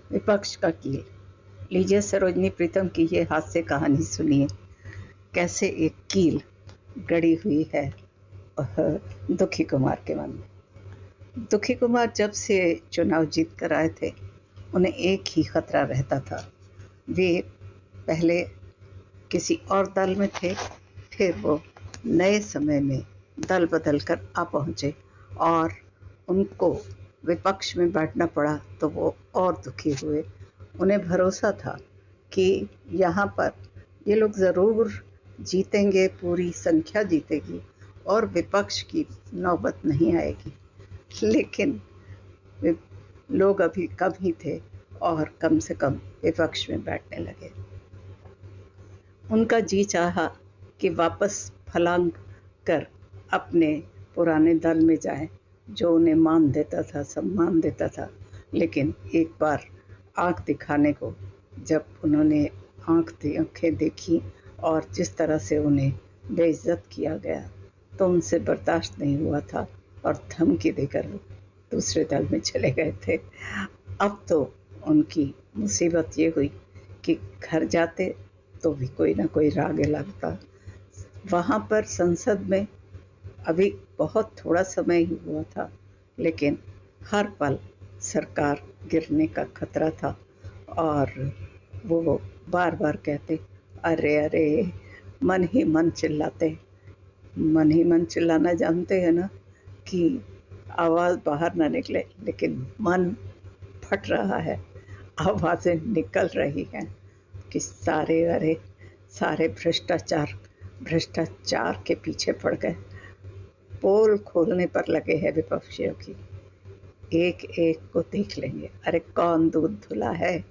विपक्ष का कील। लीजिए सरोजनी प्रीतम की ये हास्य कहानी सुनिए, कैसे एक कील गड़ी हुई है दुखी कुमार के मन में। दुखी कुमार जब से चुनाव जीत कर आए थे, उन्हें एक ही खतरा रहता था। वे पहले किसी और दल में थे, फिर वो नए समय में दल बदल कर आ पहुँचे और उनको विपक्ष में बैठना पड़ा तो वो और दुखी हुए। उन्हें भरोसा था कि यहाँ पर ये लोग ज़रूर जीतेंगे, पूरी संख्या जीतेगी और विपक्ष की नौबत नहीं आएगी। लेकिन लोग अभी कम ही थे और कम से कम विपक्ष में बैठने लगे। उनका जी चाहा कि वापस फलांग कर अपने पुराने दल में जाएं, जो उन्हें मान देता था, सम्मान देता था। लेकिन एक बार आंख दिखाने को जब उन्होंने आंखें देखी और जिस तरह से उन्हें बेइज्जत किया गया, तो उनसे बर्दाश्त नहीं हुआ था और धमकी देकर वो दूसरे दल में चले गए थे। अब तो उनकी मुसीबत ये हुई कि घर जाते तो भी कोई ना कोई राग लगता। वहाँ पर संसद में अभी बहुत थोड़ा समय ही हुआ था, लेकिन हर पल सरकार गिरने का खतरा था और वो बार बार कहते, अरे अरे, मन ही मन चिल्लाते। मन ही मन चिल्लाना जानते हैं ना, कि आवाज़ बाहर ना निकले, लेकिन मन फट रहा है, आवाज़ें निकल रही हैं कि सारे भ्रष्टाचार के पीछे पड़ गए। पोल खोलने पर लगे हैं विपक्षियों की, एक एक को देख लेंगे। अरे कौन दूध धुला है?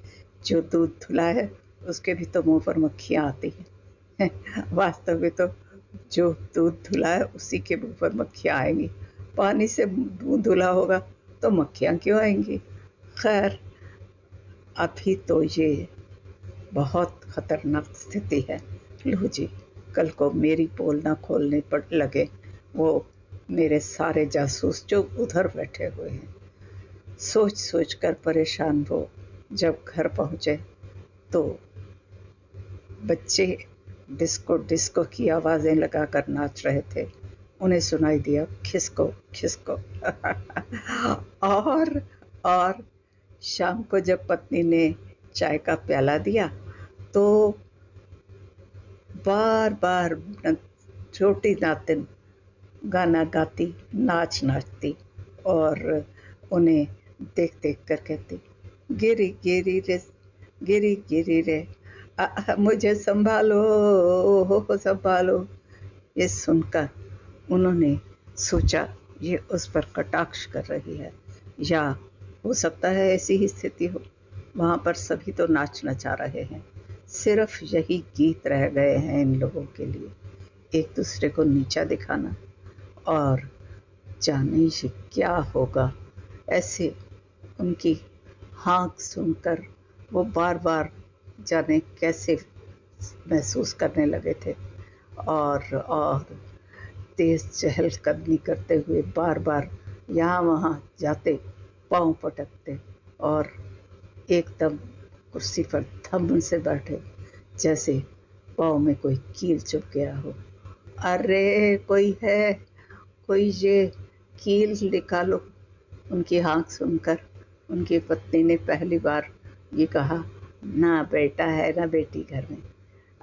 जो दूध धुला है उसके भी तो मुंह पर मक्खियाँ आती हैं। वास्तव में तो जो दूध धुला है उसी के मुंह पर मक्खियाँ आएंगी। पानी से मुंह धुला होगा तो मक्खियाँ क्यों आएंगी? खैर, अभी तो ये बहुत खतरनाक स्थिति है। लो जी, कल को मेरी पोल ना खोलने पर लगे वो मेरे सारे जासूस जो उधर बैठे हुए हैं। सोच सोच कर परेशान वो जब घर पहुँचे तो बच्चे डिस्को डिस्को की आवाज़ें लगाकर नाच रहे थे। उन्हें सुनाई दिया, खिसको खिसको। और शाम को जब पत्नी ने चाय का प्याला दिया तो बार बार छोटी नातिन गाना गाती, नाच नाचती और उन्हें देख देख कर कहती, गिरी गिरी रे, गिरी गिरी रे, मुझे संभालो, संभालो। ये सुनकर उन्होंने सोचा ये उस पर कटाक्ष कर रही है, या हो सकता है ऐसी ही स्थिति हो। वहाँ पर सभी तो नाच नचा रहे हैं, सिर्फ यही गीत रह गए हैं इन लोगों के लिए, एक दूसरे को नीचा दिखाना। और जाने ये क्या होगा। ऐसे उनकी हाँक सुनकर वो बार बार जाने कैसे महसूस करने लगे थे और तेज चहलकदमी करते हुए बार बार यहाँ वहाँ जाते, पाँव पटकते और एकदम कुर्सी पर थम से बैठे, जैसे पाँव में कोई कील चुभ गया हो। अरे कोई है, कोई ये कील निकालो। उनकी हाँक सुनकर उनकी पत्नी ने पहली बार ये कहा, ना बेटा है ना बेटी घर में।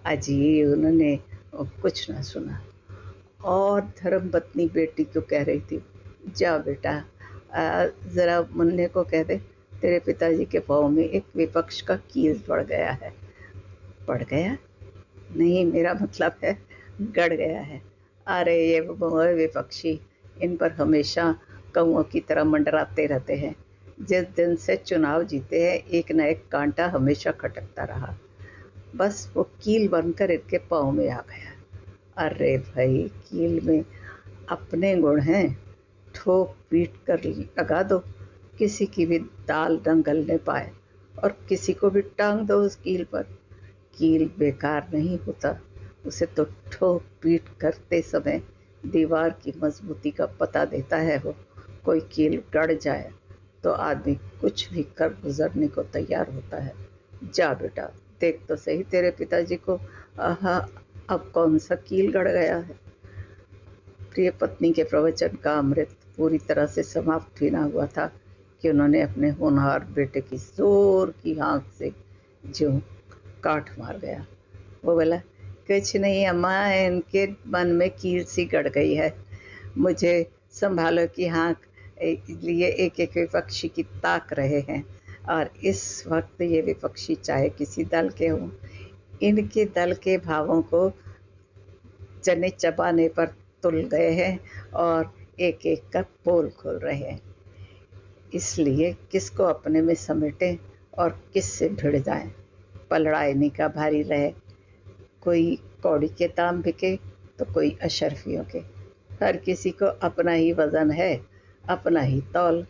अजी उन्होंने कुछ ना सुना और धर्मपत्नी बेटी को कह रही थी, जा बेटा, ज़रा मुन्ने को कह दे तेरे पिताजी के पाँव में एक विपक्ष का कील पड़ गया है। पड़ गया? नहीं, मेरा मतलब है गड़ गया है। अरे ये विपक्षी इन पर हमेशा कौओं की तरह मंडराते रहते हैं। जिस दिन से चुनाव जीते हैं, एक न एक कांटा हमेशा खटकता रहा, बस वो कील बनकर इनके पाँव में आ गया। अरे भाई, कील में अपने गुण हैं, ठोक पीट कर लगा दो, किसी की भी दाल न गलने पाए और किसी को भी टांग दो उस कील पर। कील बेकार नहीं होता, उसे तो ठोक पीट करते समय दीवार की मजबूती का पता देता है। वो कोई कील गड़ जाए तो आदमी कुछ भी कर गुजरने को तैयार होता है। जा बेटा, देख तो सही तेरे पिताजी को, आहा, अब कौन सा कील गड़ गया है। प्रिय पत्नी के प्रवचन का अमृत पूरी तरह से समाप्त भी ना हुआ था कि उन्होंने अपने होनहार बेटे की जोर की हाँक से जो काट मार गया। वो बोला, कुछ नहीं अम्मा, इनके मन में कील सी गड़ गई है, मुझे संभालो की हाँक। लिए एक एक विपक्षी की ताक रहे हैं, और इस वक्त ये विपक्षी चाहे किसी दल के हों, इनके दल के भावों को चने चबाने पर तुल गए हैं और एक एक का पोल खोल रहे हैं। इसलिए किसको अपने में समेटें और किससे भिड़ जाएं। पलड़ा इन्हीं का भारी रहे, कोई कौड़ी के दाम बिके तो कोई अशरफियों के। हर किसी को अपना ही वजन है, अपना ही तौल।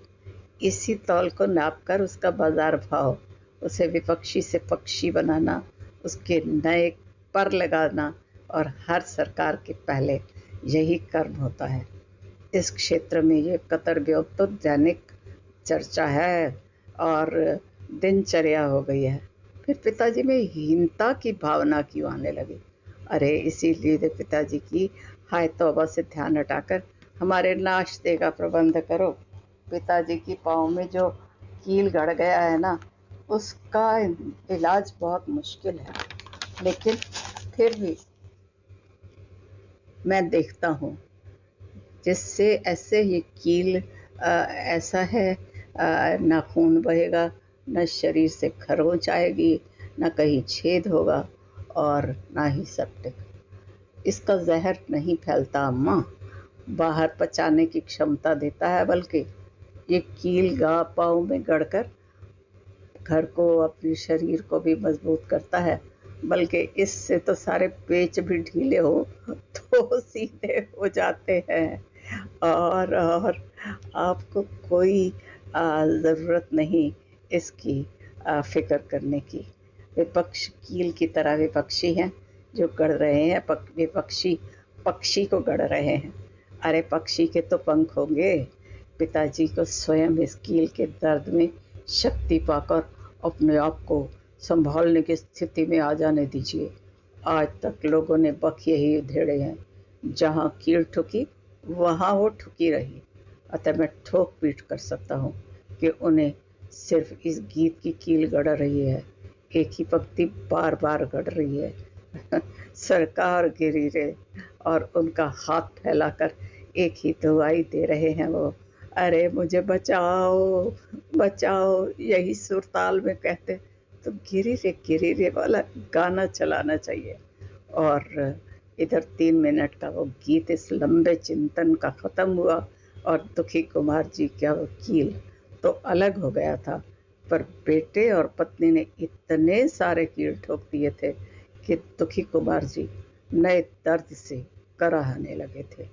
इसी तौल को नाप कर उसका बाजार भाव, उसे विपक्षी से पक्षी बनाना, उसके नए पर लगाना, और हर सरकार के पहले यही कर्म होता है। इस क्षेत्र में ये कतरव्योग तो दैनिक चर्चा है और दिनचर्या हो गई है। फिर पिताजी में हीनता की भावना क्यों आने लगी? अरे इसीलिए पिताजी की हाय तौबा से ध्यान हटाकर हमारे नाश्ते का प्रबंध करो। पिताजी की पाँव में जो कील गड़ गया है ना, उसका इलाज बहुत मुश्किल है, लेकिन फिर भी मैं देखता हूँ जिससे ऐसे ही कील ऐसा है, ना खून बहेगा, न शरीर से खरोंच आएगी, न कहीं छेद होगा, और ना ही सेप्टिक। इसका जहर नहीं फैलता अम्मा, बाहर पचाने की क्षमता देता है, बल्कि ये कील गाँव पाँव में गड़कर घर को, अपने शरीर को भी मजबूत करता है। बल्कि इससे तो सारे पेच भी ढीले हो तो सीधे हो जाते हैं। और आपको कोई ज़रूरत नहीं इसकी फिक्र करने की। विपक्ष कील की तरह विपक्षी हैं जो गढ़ रहे हैं, विपक्षी पक्षी को गढ़ रहे हैं। अरे पक्षी के तो पंख होंगे। पिताजी को स्वयं इस कील के दर्द में शक्ति पाकर अपने आप को संभालने की स्थिति में आ जाने दीजिए। आज तक लोगों ने बख यही उधेड़े हैं, जहाँ कील ठुकी वहाँ वो ठुकी रही। अतः मैं ठोक पीट कर सकता हूँ कि उन्हें सिर्फ इस गीत की कील गड़ रही है, एक ही पंक्ति बार बार गड़ रही है। सरकार गिरी रे, और उनका हाथ फैलाकर एक ही दुआई दे रहे हैं वो, अरे मुझे बचाओ बचाओ। यही सुरताल में कहते तो गिरी रे वाला गाना चलाना चाहिए। और इधर 3 मिनट का वो गीत इस लंबे चिंतन का ख़त्म हुआ, और दुखी कुमार जी का वो कील तो अलग हो गया था, पर बेटे और पत्नी ने इतने सारे कील ठोक दिए थे कि दुखी कुमार जी नए दर्द से कराहने लगे थे।